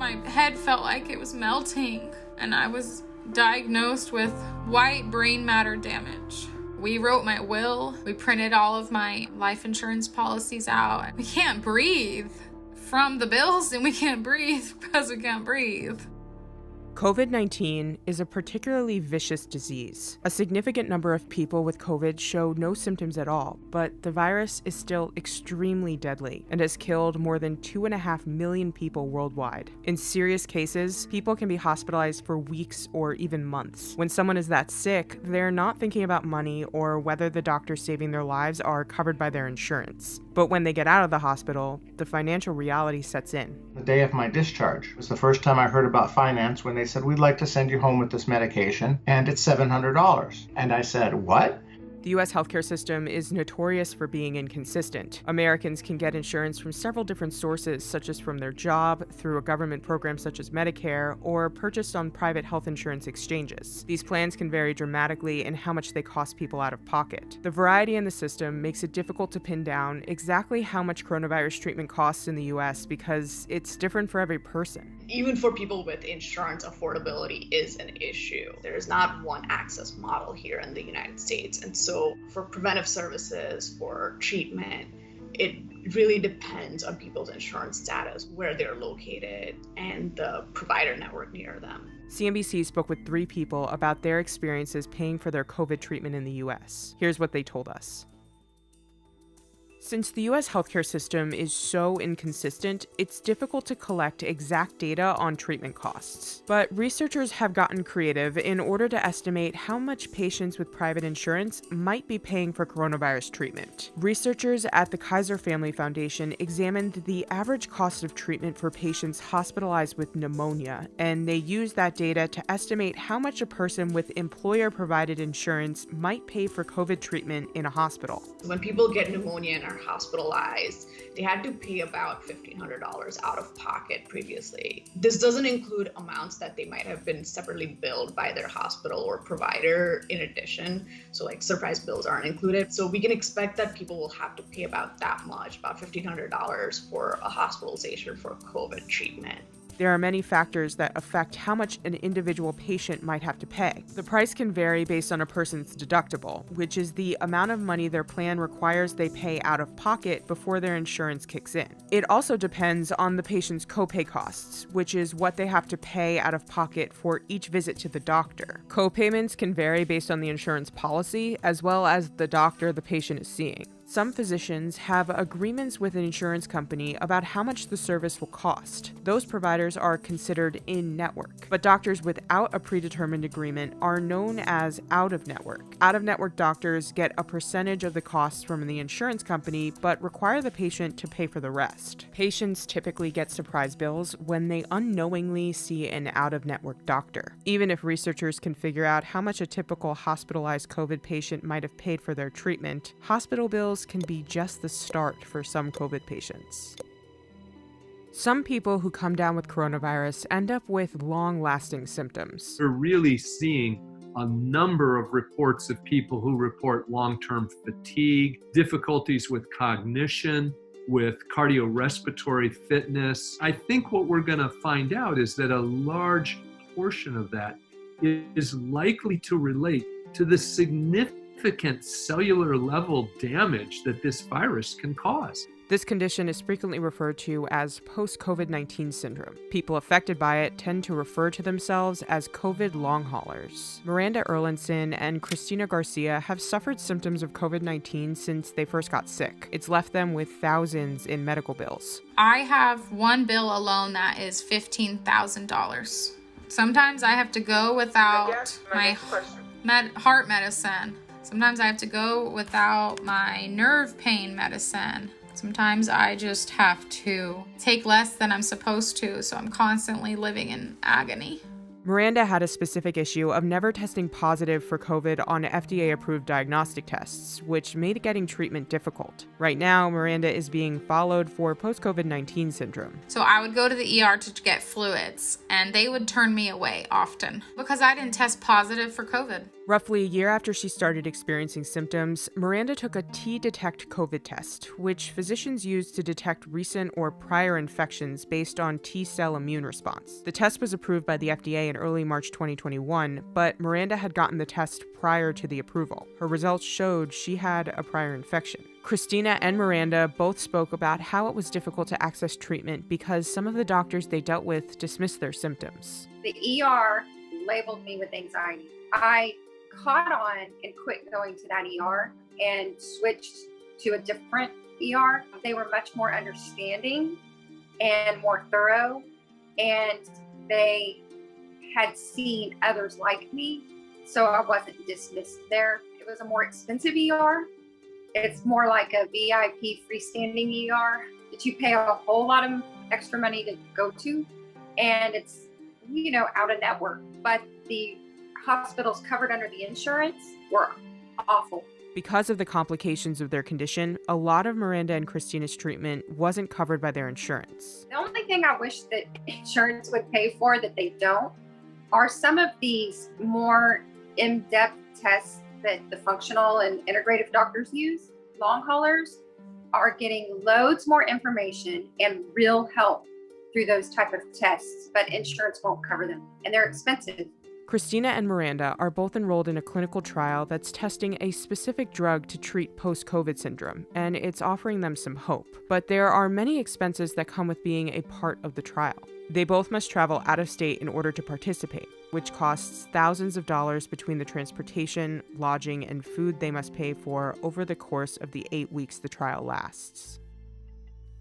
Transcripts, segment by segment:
My head felt like it was melting, and I was diagnosed with white brain matter damage. We wrote my will. We printed all of my life insurance policies out. We can't breathe from the bills, and we can't breathe because we can't breathe. COVID-19 is a particularly vicious disease. A significant number of people with COVID show no symptoms at all, but the virus is still extremely deadly and has killed more than 2.5 million people worldwide. In serious cases, people can be hospitalized for weeks or even months. When someone is that sick, they're not thinking about money or whether the doctors saving their lives are covered by their insurance. But when they get out of the hospital, the financial reality sets in. The day of my discharge was the first time I heard about finance when they said, we'd like to send you home with this medication, and it's $700. And I said, what? The U.S. healthcare system is notorious for being inconsistent. Americans can get insurance from several different sources, such as from their job, through a government program such as Medicare, or purchased on private health insurance exchanges. These plans can vary dramatically in how much they cost people out of pocket. The variety in the system makes it difficult to pin down exactly how much coronavirus treatment costs in the U.S. because it's different for every person. Even for people with insurance, affordability is an issue. There is not one access model here in the United States. And so for preventive services, for treatment, it really depends on people's insurance status, where they're located, and the provider network near them. CNBC spoke with 3 people about their experiences paying for their COVID treatment in the U.S. Here's what they told us. Since the U.S. healthcare system is so inconsistent, it's difficult to collect exact data on treatment costs. But researchers have gotten creative in order to estimate how much patients with private insurance might be paying for coronavirus treatment. Researchers at the Kaiser Family Foundation examined the average cost of treatment for patients hospitalized with pneumonia, and they used that data to estimate how much a person with employer-provided insurance might pay for COVID treatment in a hospital. When people get pneumonia and are hospitalized, they had to pay about $1,500 out of pocket previously. This doesn't include amounts that they might have been separately billed by their hospital or provider in addition. So like surprise bills aren't included. So we can expect that people will have to pay about that much, about $1,500 for a hospitalization for COVID treatment. There are many factors that affect how much an individual patient might have to pay. The price can vary based on a person's deductible, which is the amount of money their plan requires they pay out of pocket before their insurance kicks in. It also depends on the patient's copay costs, which is what they have to pay out of pocket for each visit to the doctor. Copayments can vary based on the insurance policy, as well as the doctor the patient is seeing. Some physicians have agreements with an insurance company about how much the service will cost. Those providers are considered in-network, but doctors without a predetermined agreement are known as out-of-network. Out-of-network doctors get a percentage of the costs from the insurance company, but require the patient to pay for the rest. Patients typically get surprise bills when they unknowingly see an out-of-network doctor. Even if researchers can figure out how much a typical hospitalized COVID patient might have paid for their treatment, hospital bills can be just the start for some COVID patients. Some people who come down with coronavirus end up with long-lasting symptoms. We're really seeing a number of reports of people who report long-term fatigue, difficulties with cognition, with cardiorespiratory fitness. I think what we're going to find out is that a large portion of that is likely to relate to the significant cellular level damage that this virus can cause. This condition is frequently referred to as post-COVID-19 syndrome. People affected by it tend to refer to themselves as COVID long haulers. Miranda Erlandson and Christina Garcia have suffered symptoms of COVID-19 since they first got sick. It's left them with thousands in medical bills. I have one bill alone that is $15,000. Sometimes I have to go without my heart medicine. Sometimes I have to go without my nerve pain medicine. Sometimes I just have to take less than I'm supposed to, so I'm constantly living in agony. Miranda had a specific issue of never testing positive for COVID on FDA-approved diagnostic tests, which made getting treatment difficult. Right now, Miranda is being followed for post-COVID-19 syndrome. So I would go to the ER to get fluids, and they would turn me away often because I didn't test positive for COVID. Roughly a year after she started experiencing symptoms, Miranda took a T-Detect COVID test, which physicians use to detect recent or prior infections based on T-cell immune response. The test was approved by the FDA in early March 2021, but Miranda had gotten the test prior to the approval. Her results showed she had a prior infection. Christina and Miranda both spoke about how it was difficult to access treatment because some of the doctors they dealt with dismissed their symptoms. The ER labeled me with anxiety. I caught on and quit going to that ER and switched to a different ER. They were much more understanding and more thorough, and they had seen others like me, so I wasn't dismissed there. It was a more expensive ER. It's more like a VIP freestanding ER that you pay a whole lot of extra money to go to, and it's, out of network. But the hospitals covered under the insurance were awful. Because of the complications of their condition, a lot of Miranda and Christina's treatment wasn't covered by their insurance. The only thing I wish that insurance would pay for that they don't are some of these more in-depth tests that the functional and integrative doctors use. Long haulers are getting loads more information and real help through those type of tests, but insurance won't cover them, and they're expensive. Christina and Miranda are both enrolled in a clinical trial that's testing a specific drug to treat post-COVID syndrome, and it's offering them some hope. But there are many expenses that come with being a part of the trial. They both must travel out of state in order to participate, which costs thousands of dollars between the transportation, lodging, and food they must pay for over the course of the 8 weeks the trial lasts.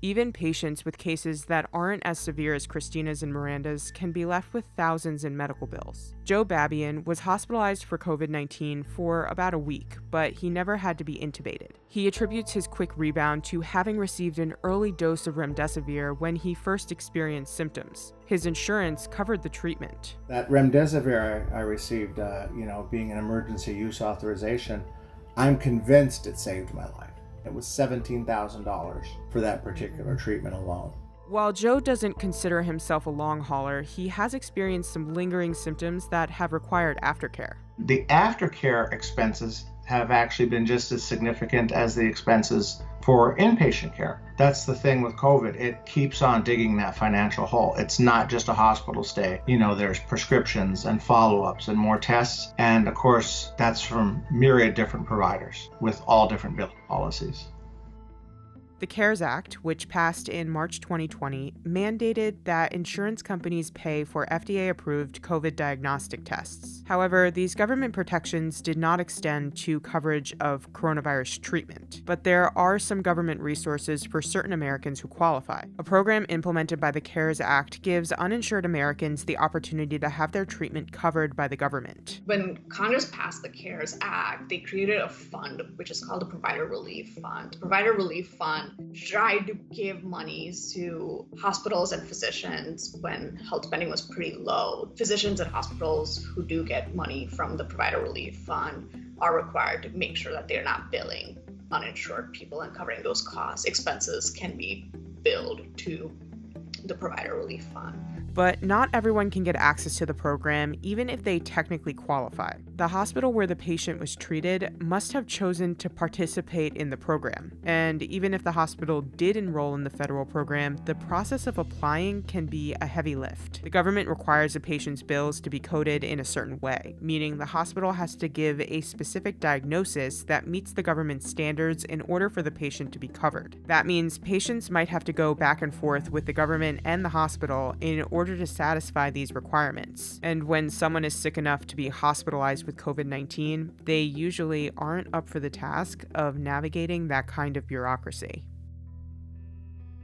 Even patients with cases that aren't as severe as Christina's and Miranda's can be left with thousands in medical bills. Joe Babian was hospitalized for COVID-19 for about a week, but he never had to be intubated. He attributes his quick rebound to having received an early dose of remdesivir when he first experienced symptoms. His insurance covered the treatment. That remdesivir I received, being an emergency use authorization, I'm convinced it saved my life. It was $17,000 for that particular treatment alone. While Joe doesn't consider himself a long hauler, he has experienced some lingering symptoms that have required aftercare. The aftercare expenses have actually been just as significant as the expenses for inpatient care. That's the thing with COVID. It keeps on digging that financial hole. It's not just a hospital stay. There's prescriptions and follow-ups and more tests. And of course, that's from myriad different providers with all different billing policies. The CARES Act, which passed in March 2020, mandated that insurance companies pay for FDA-approved COVID diagnostic tests. However, these government protections did not extend to coverage of coronavirus treatment, but there are some government resources for certain Americans who qualify. A program implemented by the CARES Act gives uninsured Americans the opportunity to have their treatment covered by the government. When Congress passed the CARES Act, they created a fund which is called the Provider Relief Fund. The Provider Relief Fund tried to give monies to hospitals and physicians when health spending was pretty low. Physicians and hospitals who do get money from the Provider Relief Fund are required to make sure that they're not billing uninsured people and covering those costs. Expenses can be billed to the Provider Relief Fund. But not everyone can get access to the program, even if they technically qualify. The hospital where the patient was treated must have chosen to participate in the program. And even if the hospital did enroll in the federal program, the process of applying can be a heavy lift. The government requires a patient's bills to be coded in a certain way, meaning the hospital has to give a specific diagnosis that meets the government's standards in order for the patient to be covered. That means patients might have to go back and forth with the government and the hospital in order to satisfy these requirements. And when someone is sick enough to be hospitalized with COVID-19, they usually aren't up for the task of navigating that kind of bureaucracy.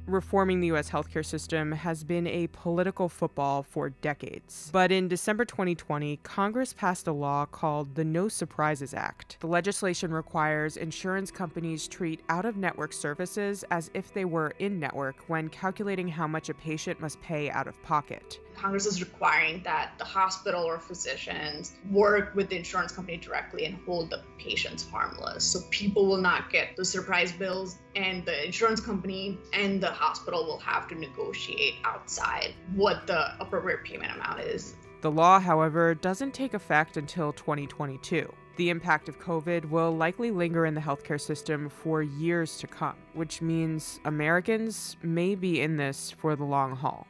Reforming the U.S. healthcare system has been a political football for decades. But in December 2020, Congress passed a law called the No Surprises Act. The legislation requires insurance companies treat out-of-network services as if they were in-network when calculating how much a patient must pay out of pocket. Congress is requiring that the hospital or physicians work with the insurance company directly and hold the patients harmless. So people will not get the surprise bills, and the insurance company and the hospital will have to negotiate outside what the appropriate payment amount is. The law, however, doesn't take effect until 2022. The impact of COVID will likely linger in the healthcare system for years to come, which means Americans may be in this for the long haul.